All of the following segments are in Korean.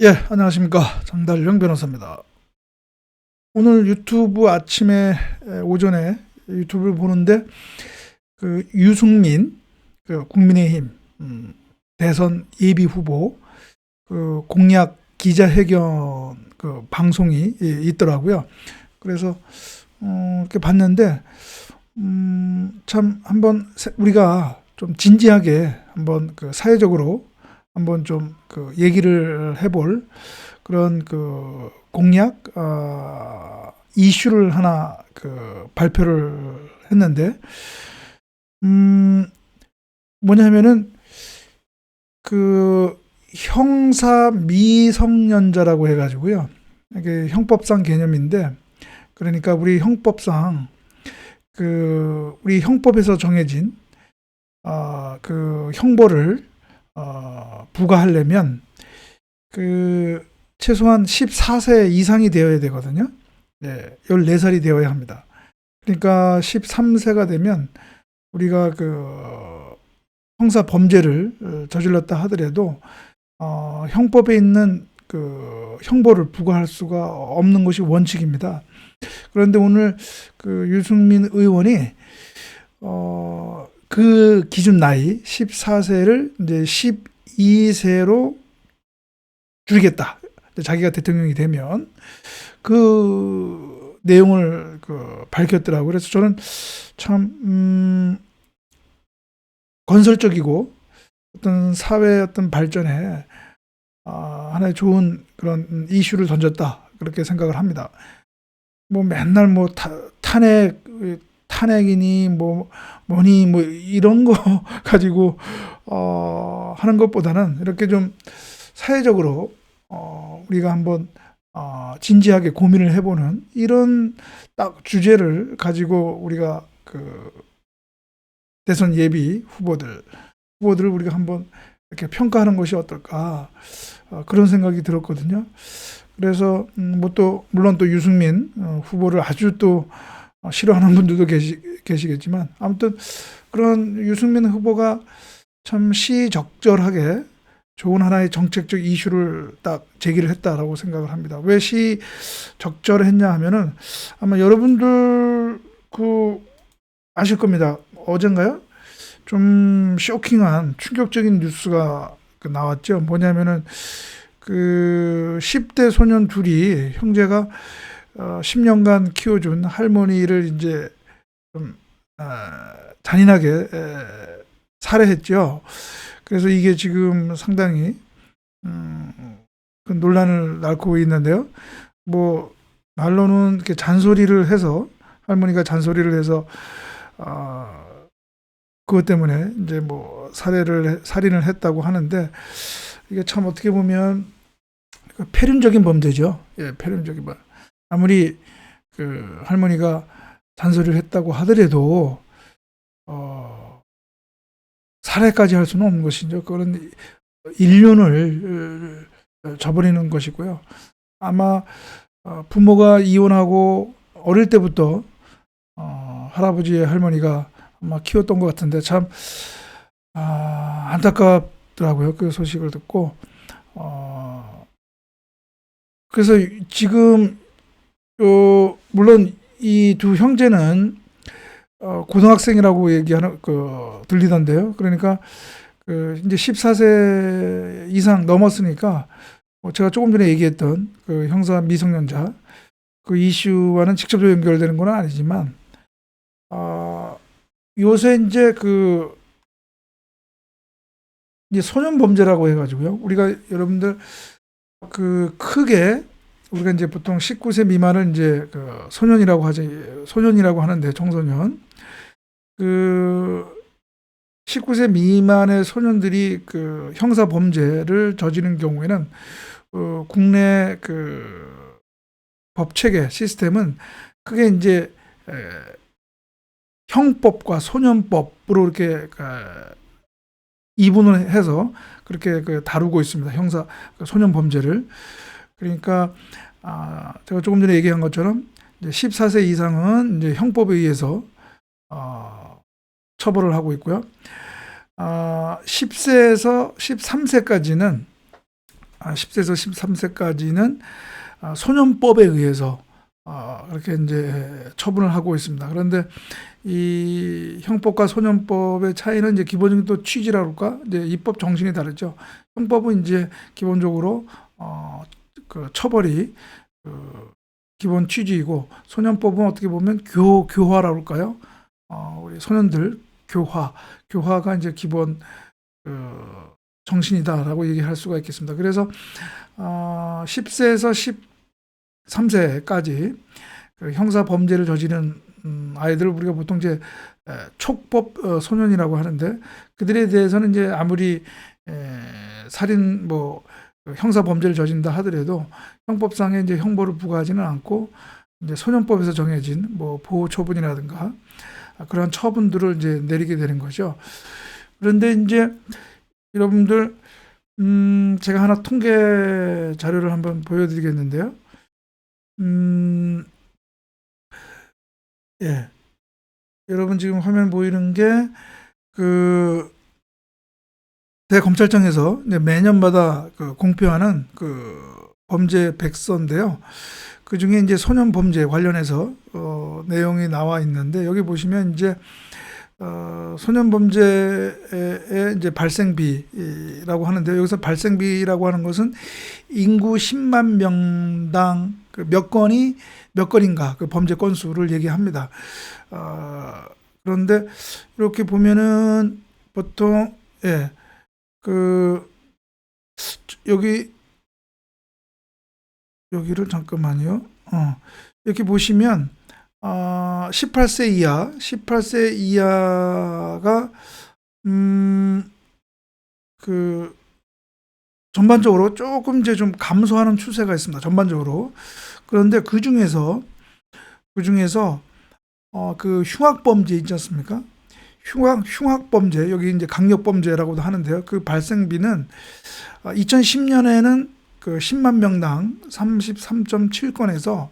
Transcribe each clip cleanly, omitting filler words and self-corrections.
예, 안녕하십니까. 장달령 변호사입니다. 오늘 유튜브 아침에, 오전에 유튜브를 보는데, 유승민, 국민의힘, 대선 예비 후보, 공약 기자회견, 방송이 있더라고요. 그래서, 이렇게 봤는데, 참, 한번, 우리가 좀 진지하게 한번 사회적으로 한번 좀 얘기를 해볼 그런 공약 이슈를 하나 발표를 했는데 뭐냐면은 형사 미성년자라고 해가지고요. 이게 형법상 개념인데, 그러니까 우리 형법상 우리 형법에서 정해진 형벌을 부과하려면 최소한 14세 이상이 되어야 되거든요. 예, 14살이 되어야 합니다. 그러니까 13세가 되면 우리가 형사 범죄를 저질렀다 하더라도 형법에 있는 형벌을 부과할 수가 없는 것이 원칙입니다. 그런데 오늘 유승민 의원이 그 기준 나이 14세를 이제 12세로 줄이겠다. 자기가 대통령이 되면 그 내용을 밝혔더라고요. 그래서 저는 참 건설적이고 어떤 사회 어떤 발전에 하나의 좋은 그런 이슈를 던졌다, 그렇게 생각을 합니다. 뭐 맨날 뭐 탄핵이니 뭐니 이런 거 가지고 하는 것보다는 이렇게 좀 사회적으로 우리가 한번 진지하게 고민을 해보는 이런 딱 주제를 가지고 우리가 대선 예비 후보들을 우리가 한번 이렇게 평가하는 것이 어떨까, 그런 생각이 들었거든요. 그래서 물론 또 유승민 후보를 아주 또 싫어하는 분들도 계시겠지만, 아무튼 그런 유승민 후보가 참 시적절하게 좋은 하나의 정책적 이슈를 딱 제기를 했다라고 생각을 합니다. 왜 시적절했냐 하면은, 아마 여러분들 아실 겁니다. 어젠가요? 좀 쇼킹한 충격적인 뉴스가 나왔죠. 뭐냐면은 10대 소년 둘이, 형제가 10년간 키워준 할머니를 이제 좀 잔인하게 살해했죠. 그래서 이게 지금 상당히 논란을 낳고 있는데요. 뭐 말로는 이렇게 할머니가 잔소리를 해서 그것 때문에 이제 뭐 살인을 했다고 하는데, 이게 참 어떻게 보면 폐륜적인 범죄죠. 예, 폐륜적인 범죄. 아무리 할머니가 잔소리를 했다고 하더라도 살해까지 할 수는 없는 것이죠. 그런 인륜을 저버리는 것이고요. 아마 부모가 이혼하고 어릴 때부터 할아버지 할머니가 아마 키웠던 것 같은데, 참 안타깝더라고요. 그 소식을 듣고. 그래서 지금 물론 이 두 형제는 고등학생이라고 들리던데요. 그러니까 이제 14세 이상 넘었으니까, 제가 조금 전에 얘기했던 형사 미성년자 이슈와는 직접적으로 연결되는 건 아니지만, 요새 이제 이제 소년 범죄라고 해가지고요. 우리가 여러분들 크게 우리가 이제 보통 19세 미만을 이제 소년이라고 하는데, 청소년. 19세 미만의 소년들이 형사 범죄를 저지른 경우에는 국내 법 체계 시스템은 크게 이제 형법과 소년법으로 이렇게 이분을 해서 그렇게 다루고 있습니다. 형사 소년 범죄를. 그러니까 제가 조금 전에 얘기한 것처럼 이제 14세 이상은 이제 형법에 의해서 처벌을 하고 있고요. 10세에서 13세까지는 10세에서 13세까지는 소년법에 의해서 그렇게 이제 처분을 하고 있습니다. 그런데 이 형법과 소년법의 차이는 이제 기본적인 또 취지라고 할까? 이제 입법 정신이 다르죠. 형법은 이제 기본적으로 그 처벌이 기본 취지이고, 소년법은 어떻게 보면 교화라고 할까요? 우리 소년들 교화가 이제 기본 정신이다라고 얘기할 수가 있겠습니다. 그래서 10세에서 13세까지 그 형사 범죄를 저지른 아이들을 우리가 보통 이제 촉법 소년이라고 하는데, 그들에 대해서는 이제 아무리 살인 형사 범죄를 저진다 하더라도 형법상에 이제 형벌을 부과하지는 않고, 이제 소년법에서 정해진 보호 처분이라든가 그런 처분들을 이제 내리게 되는 거죠. 그런데 이제 여러분들 제가 하나 통계 자료를 한번 보여드리겠는데요. 예, 여러분 지금 화면 보이는 게 그 대검찰청에서 이제 매년마다 공표하는 범죄 백서인데요. 그 중에 이제 소년 범죄 관련해서 내용이 나와 있는데, 여기 보시면 이제 소년 범죄의 이제 발생비라고 하는데요. 여기서 발생비라고 하는 것은 인구 10만 명당 몇 건인가 그 범죄 건수를 얘기합니다. 그런데 이렇게 보면은 보통 여기를 잠깐만요. 이렇게 보시면 18세 이하가 전반적으로 조금 이제 좀 감소하는 추세가 있습니다. 전반적으로. 그런데 그 중에서 그 흉악범죄 있지 않습니까? 흉악범죄, 여기 이제 강력범죄라고도 하는데요. 그 발생비는 2010년에는 그 10만 명당 33.7건에서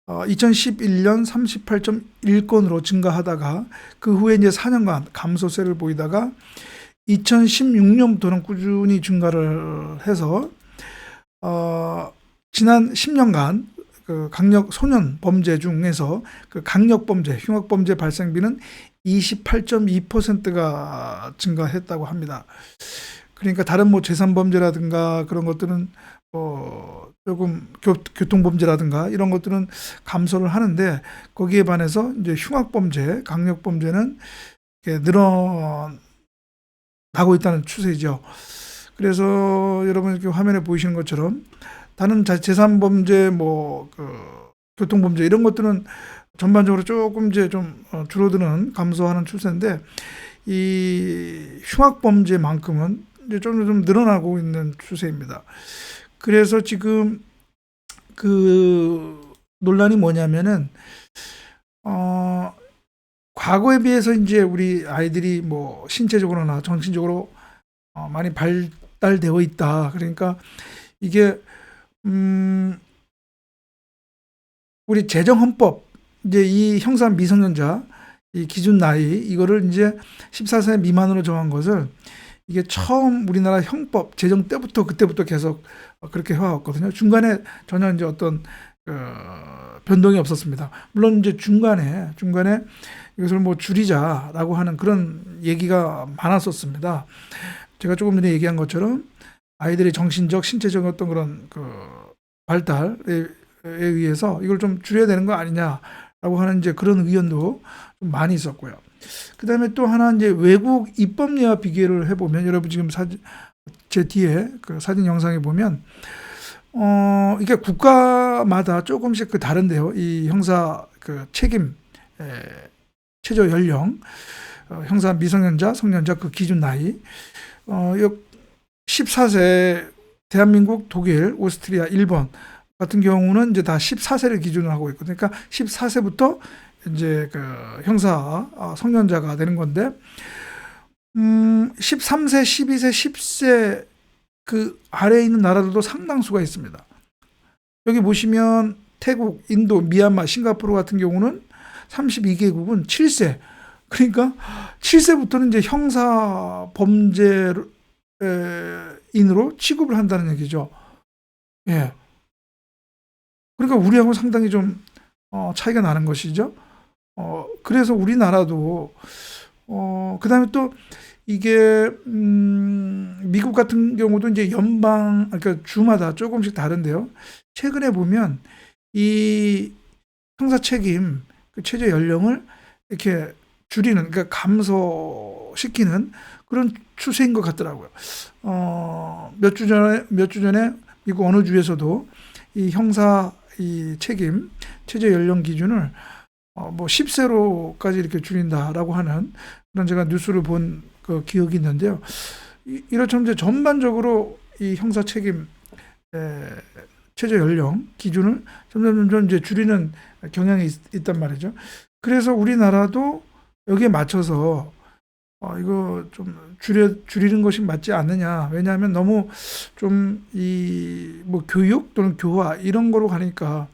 2011년 38.1건으로 증가하다가 그 후에 이제 4년간 감소세를 보이다가 2016년부터는 꾸준히 증가를 해서 지난 10년간 그 강력 소년 범죄 중에서 그 강력 범죄, 흉악 범죄 발생비는 28.2%가 증가했다고 합니다. 그러니까 다른 재산 범죄라든가 그런 것들은 조금 교통 범죄라든가 이런 것들은 감소를 하는데, 거기에 반해서 이제 흉악 범죄, 강력 범죄는 늘어나고 있다는 추세죠. 그래서 여러분 이렇게 화면에 보이시는 것처럼 다른 재산 범죄, 교통 범죄 이런 것들은 전반적으로 조금 이제 좀 줄어드는 감소하는 추세인데, 이 흉악 범죄만큼은 이제 좀 늘어나고 있는 추세입니다. 그래서 지금 그 논란이 뭐냐면은 과거에 비해서 이제 우리 아이들이 신체적으로나 정신적으로 많이 발달되어 있다. 그러니까 이게 우리 제정헌법 이제 이 형사 미성년자 이 기준 나이 이거를 이제 14세 미만으로 정한 것을 이게 처음 우리나라 형법 제정 때부터 그때부터 계속 그렇게 해왔거든요. 중간에 전혀 이제 어떤 변동이 없었습니다. 물론 이제 중간에 이것을 줄이자라고 하는 그런 얘기가 많았었습니다. 제가 조금 전에 얘기한 것처럼 아이들의 정신적, 신체적 어떤 그런 발달에 의해서 이걸 좀 줄여야 되는 거 아니냐라고 하는 이제 그런 의견도 좀 많이 있었고요. 그 다음에 또 하나 이제 외국 입법례와 비교를 해보면, 여러분 지금 제 뒤에 그 사진 영상에 보면 이게 국가마다 조금씩 다른데요. 이 형사 책임 최저 연령, 형사 미성년자, 성년자 기준 나이 14세 대한민국, 독일, 오스트리아, 일본 같은 경우는 이제 다 14세를 기준으로 하고 있거든요. 그러니까 14세부터 이제 형사 성년자가 되는 건데 13세, 12세, 10세 그 아래에 있는 나라들도 상당수가 있습니다. 여기 보시면 태국, 인도, 미얀마, 싱가포르 같은 경우는 32개국은 7세. 그러니까 7세부터는 이제 형사 범죄에 형사인으로 취급을 한다는 얘기죠. 예. 그러니까 우리하고 상당히 좀 차이가 나는 것이죠. 그래서 우리나라도 그다음에 또 이게 미국 같은 경우도 이제 그러니까 주마다 조금씩 다른데요. 최근에 보면 이 형사 책임 그 최저 연령을 이렇게 줄이는, 그러니까 감소시키는 그런 추세인 것 같더라고요. 몇 주 전에 미국 어느 주에서도 이 형사 이 책임 최저 연령 기준을 뭐 10세로까지 이렇게 줄인다라고 하는 그런 제가 뉴스를 본 그 기억이 있는데요. 이렇처럼 이제 전반적으로 이 형사 책임 최저 연령 기준을 점점 이제 줄이는 경향이 있단 말이죠. 그래서 우리나라도 여기에 맞춰서 이거 좀 줄이는 것이 맞지 않느냐. 왜냐하면 너무 좀 이 뭐 교육 또는 교화 이런 거로 가니까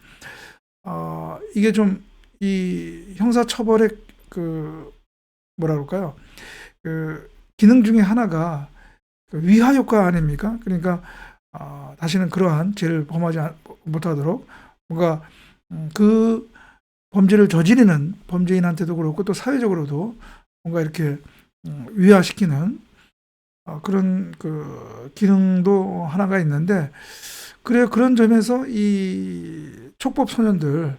이게 좀 이 형사 처벌의 그 뭐라 그럴까요? 그 기능 중에 하나가 그 위하 효과 아닙니까? 그러니까 다시는 그러한 죄를 범하지 못하도록 뭔가 그 범죄를 저지르는 범죄인한테도 그렇고 또 사회적으로도 뭔가 이렇게 위화시키는 그런 그 기능도 하나가 있는데, 그래 그런 점에서 이 촉법 소년들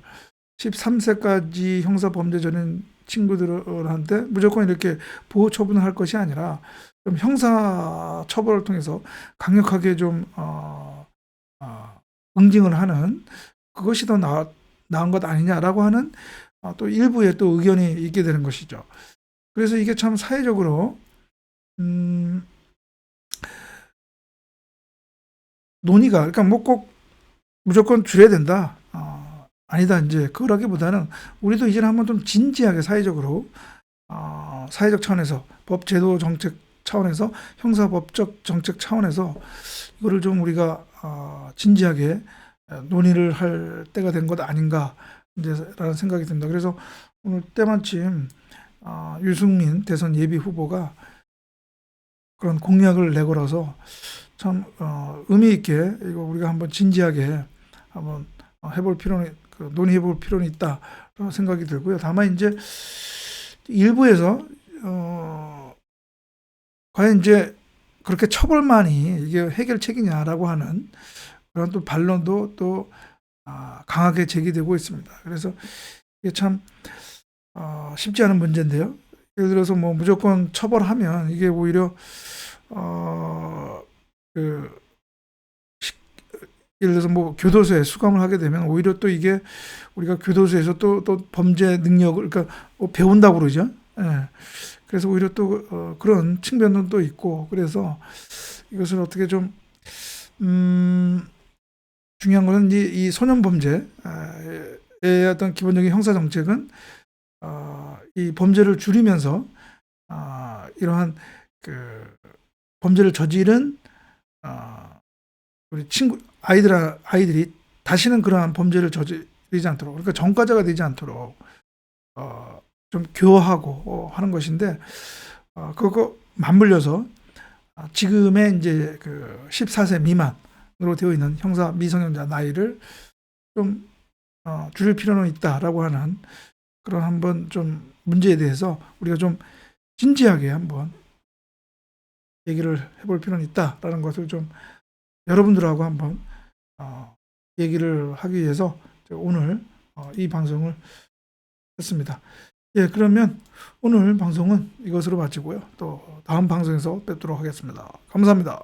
13세까지 형사 범죄 저는 친구들한테 무조건 이렇게 보호 처분을 할 것이 아니라 좀 형사 처벌을 통해서 강력하게 좀 응징을 하는 그것이 더 나은 것 아니냐라고 하는 또 일부의 또 의견이 있게 되는 것이죠. 그래서 이게 참 사회적으로 논의가, 그러니까 뭐 꼭 무조건 줄여야 된다. 아니다. 이제 그러기보다는 우리도 이제는 한번 좀 진지하게 사회적으로 사회적 차원에서 법제도 정책 차원에서 형사법적 정책 차원에서 이거를 좀 우리가 진지하게 논의를 할 때가 된 것 아닌가 이제라는 생각이 듭니다. 그래서 오늘 때마침 유승민 대선 예비 후보가 그런 공약을 내걸어서 참 의미 있게 이거 우리가 한번 진지하게 한번 해볼 필요는 논의해볼 필요는 있다라고 생각이 들고요. 다만 이제 일부에서 과연 이제 그렇게 처벌만이 이게 해결책이냐라고 하는 그런 또 반론도 또 강하게 제기되고 있습니다. 그래서 이게 참 쉽지 않은 문제인데요. 예를 들어서 뭐 무조건 처벌하면 이게 오히려 예를 들어서 뭐 교도소에 수감을 하게 되면 오히려 또 이게 우리가 교도소에서 또 범죄 능력을 그러니까 배운다고 그러죠. 예. 그래서 오히려 또 그런 측면도 또 있고, 그래서 이것을 어떻게 좀 중요한 것은 이 소년 범죄의 어떤 기본적인 형사 정책은 이 범죄를 줄이면서 이러한 그 범죄를 저지른 우리 아이들이 다시는 그러한 범죄를 저지르지 않도록, 그러니까 전과자가 되지 않도록 좀 교화하고 하는 것인데, 그거 맞물려서 지금의 이제 그 14세 미만으로 되어 있는 형사 미성년자 나이를 좀 줄일 필요는 있다라고 하는 그런 한번 좀 문제에 대해서 우리가 좀 진지하게 한번 얘기를 해볼 필요는 있다라는 것을 좀 여러분들하고 한번 얘기를 하기 위해서 오늘 이 방송을 했습니다. 예, 그러면 오늘 방송은 이것으로 마치고요. 또 다음 방송에서 뵙도록 하겠습니다. 감사합니다.